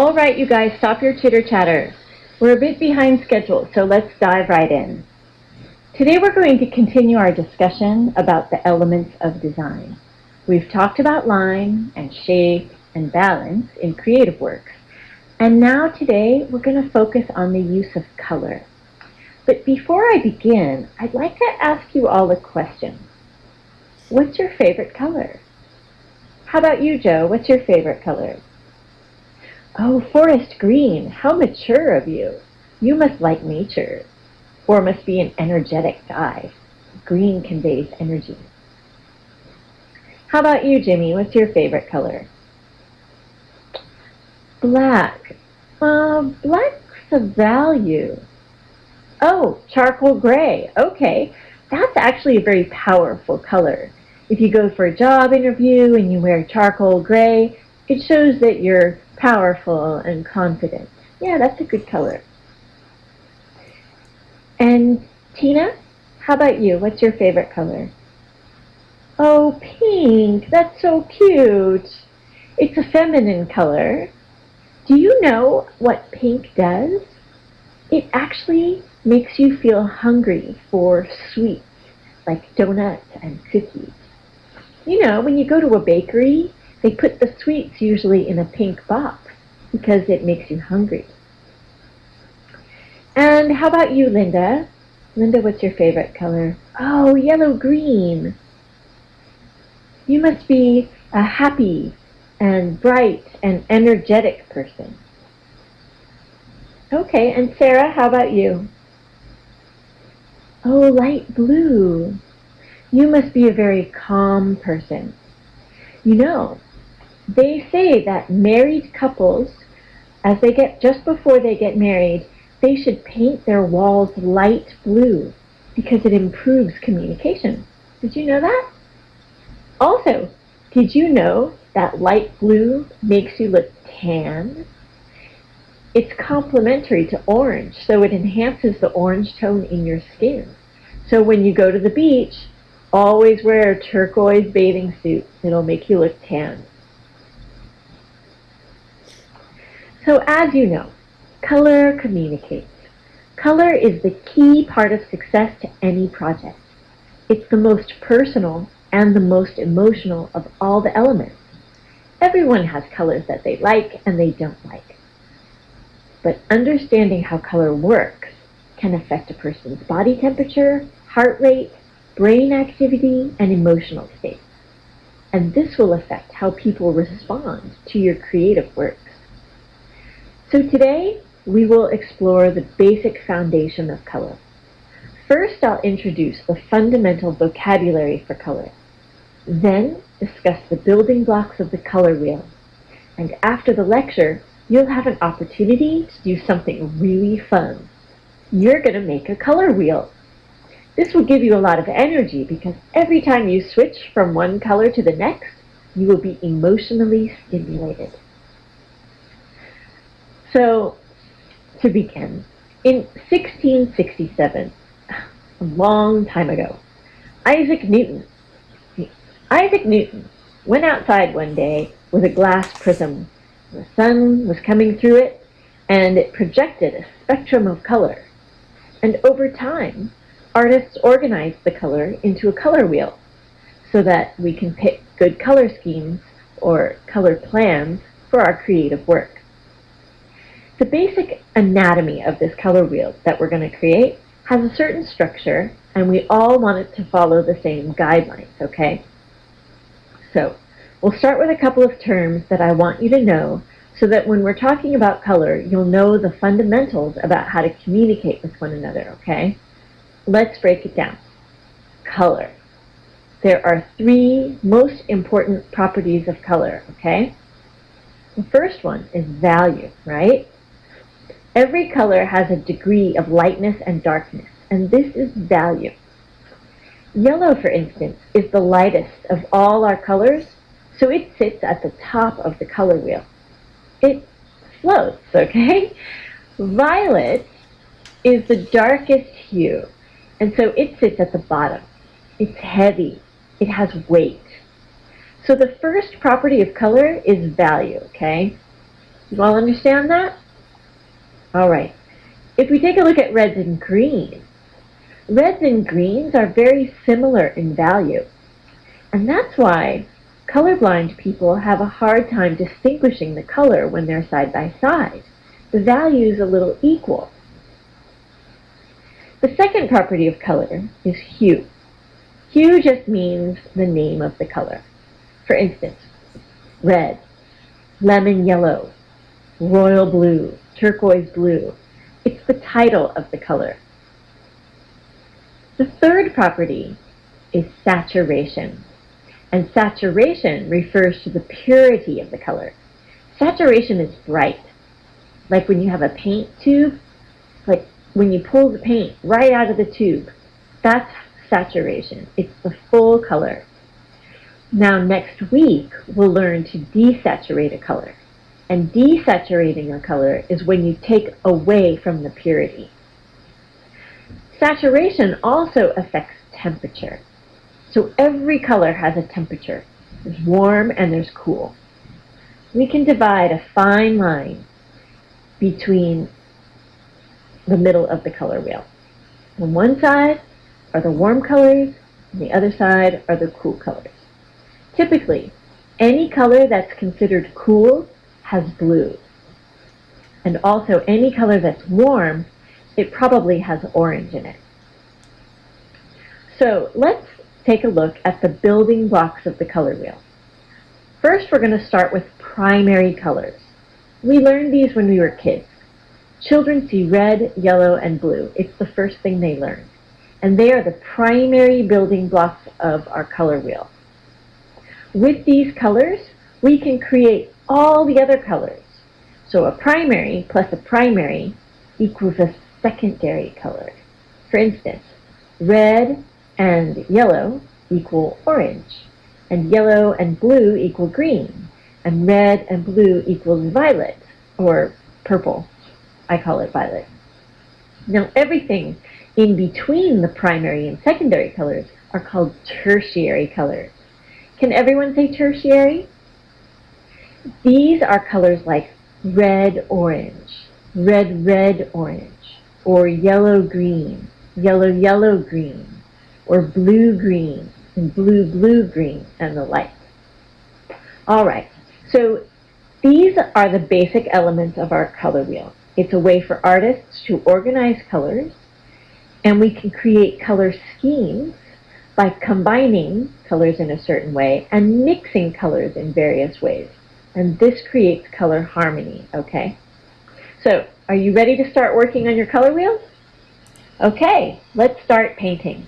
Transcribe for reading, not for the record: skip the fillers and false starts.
All right, you guys, stop your chitter-chatter. We're a bit behind schedule, so let's dive right in. Today we're going to continue our discussion about the elements of design. We've talked about line and shape and balance in creative works. And now today we're going to focus on the use of color. But before I begin, I'd like to ask you all a question. What's your favorite color? How about you, Joe? What's your favorite color? Oh, forest green. How mature of you. You must like nature. Or must be an energetic guy. Green conveys energy. How about you, Jimmy? What's your favorite color? Black. Black's a value. Oh, charcoal gray. Okay, that's actually a very powerful color. If you go for a job interview and you wear charcoal gray, it shows that you're powerful and confident. Yeah, that's a good color. And Tina, how about you? What's your favorite color? Oh, pink. That's so cute. It's a feminine color. Do you know what pink does? It actually makes you feel hungry for sweets, like donuts and cookies. You know, when you go to a bakery, they put the sweets usually in a pink box because it makes you hungry. And how about you, Linda? Linda, what's your favorite color? Oh, yellow-green. You must be a happy and bright and energetic person. Okay, and Sarah, how about you? Oh, light blue. You must be a very calm person. You know, they say that married couples, just before they get married, they should paint their walls light blue because it improves communication. Did you know that? Also, did you know that light blue makes you look tan? It's complementary to orange, so it enhances the orange tone in your skin. So when you go to the beach, always wear a turquoise bathing suit. It'll make you look tan. So as you know, color communicates. Color is the key part of success to any project. It's the most personal and the most emotional of all the elements. Everyone has colors that they like and they don't like. But understanding how color works can affect a person's body temperature, heart rate, brain activity, and emotional state. And this will affect how people respond to your creative works. So today, we will explore the basic foundation of color. First, I'll introduce the fundamental vocabulary for color. Then, discuss the building blocks of the color wheel. And after the lecture, you'll have an opportunity to do something really fun. You're going to make a color wheel. This will give you a lot of energy because every time you switch from one color to the next, you will be emotionally stimulated. So, to begin, in 1667, a long time ago, Isaac Newton went outside one day with a glass prism. The sun was coming through it, and it projected a spectrum of color. And over time, artists organized the color into a color wheel so that we can pick good color schemes or color plans for our creative work. The basic anatomy of this color wheel that we're going to create has a certain structure, and we all want it to follow the same guidelines, okay? So, we'll start with a couple of terms that I want you to know so that when we're talking about color, you'll know the fundamentals about how to communicate with one another, okay? Let's break it down. Color. There are three most important properties of color, okay? The first one is value, right? Every color has a degree of lightness and darkness, and this is value. Yellow, for instance, is the lightest of all our colors, so it sits at the top of the color wheel. It floats, okay? Violet is the darkest hue, and so it sits at the bottom. It's heavy. It has weight. So the first property of color is value, okay? You all understand that? All right. If we take a look at reds and greens are very similar in value. And that's why colorblind people have a hard time distinguishing the color when they're side by side. The value is a little equal. The second property of color is hue. Hue just means the name of the color. For instance, red, lemon yellow, royal blue, turquoise blue. It's the title of the color. The third property is saturation. And saturation refers to the purity of the color. Saturation is bright. Like when you have a paint tube, like when you pull the paint right out of the tube, that's saturation. It's the full color. Now next week, we'll learn to desaturate a color. And desaturating a color is when you take away from the purity. Saturation also affects temperature. So every color has a temperature. There's warm and there's cool. We can divide a fine line between the middle of the color wheel. On one side are the warm colors, and the other side are the cool colors. Typically, any color that's considered cool has blue. And also any color that's warm, it probably has orange in it. So let's take a look at the building blocks of the color wheel. First, we're going to start with primary colors. We learned these when we were kids. Children see red, yellow, and blue. It's the first thing they learn. And they are the primary building blocks of our color wheel. With these colors, we can create all the other colors. So a primary plus a primary equals a secondary color. For instance, red and yellow equal orange, and yellow and blue equal green, and red and blue equals violet, or purple. I call it violet. Now everything in between the primary and secondary colors are called tertiary colors. Can everyone say tertiary? These are colors like red-orange, red-red-orange, or yellow-green, yellow-yellow-green, or blue-green, and blue-blue-green, and the like. All right, so these are the basic elements of our color wheel. It's a way for artists to organize colors, and we can create color schemes by combining colors in a certain way and mixing colors in various ways. And this creates color harmony, okay? So, are you ready to start working on your color wheels? Okay, let's start painting.